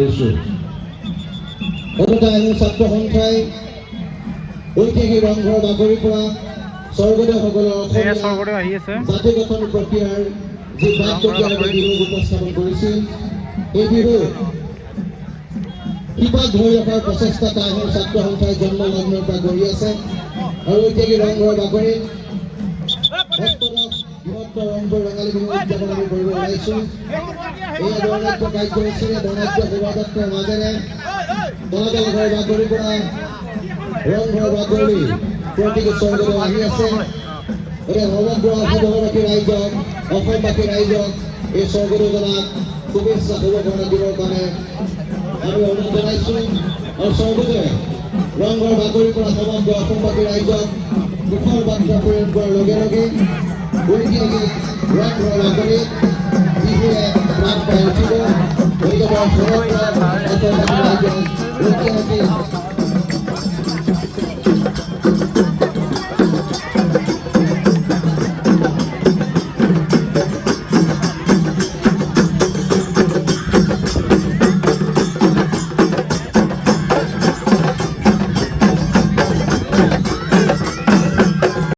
কৰিছোঁ। লগতে ছাত্ৰ সন্থাই ঐতিহাসিক ৰংঘৰ বাকৰিৰ পৰা স্বৰ্গদেউসকলৰ জাতি গঠন প্ৰক্ৰিয়াৰ যি বাক্যজ্ঞানেৰে বিহু উপস্থাপন কৰিছিল, এই বিহু কিবা ধৰি ৰখাৰ প্ৰচেষ্টা টাইমৰ ছাত্ৰ সন্থাই জন্ম লগ্নৰ পৰা কৰি আছে। আৰু ঐতিহাসিক ৰংঘৰ বাকৰিত বৃহত্তৰ ৰংঘৰ ৰঙালী বিহু উদযাপন আমি কৰিব ওলাইছোঁ। এই বৰ্ণাঢ্য কাৰ্যসূচীৰে বৰ্ণাঢ্য শোভাযাত্ৰাৰ মাজেৰে তলাতল ঘৰ বাকৰিৰ পৰা ৰংঘৰ বাকৰি প্ৰতিটো স্বৰ্গদেউ আহি আছে। গতিকে সমগ্ৰ অসমবাসী ৰাইজক, অসমবাসী ৰাইজক এই স্বৰ্গদেউজনাক শুভেচ্ছা শুভকামনা দিবৰ কাৰণে আমি অনুৰোধ জনাইছোঁ। আৰু স্বৰ্গদেৱে ৰংঘৰ বাকৰিৰ পৰা সমগ্ৰ অসমবাসী ৰাইজক সুখৰ বাৰ্তা প্ৰেৰণ কৰাৰ লগে লগে ঐতিহাসিক ৰংঘৰ বাকৰিত বিহুৱে প্ৰাণ পাই উঠিব। ঐতিহাসিক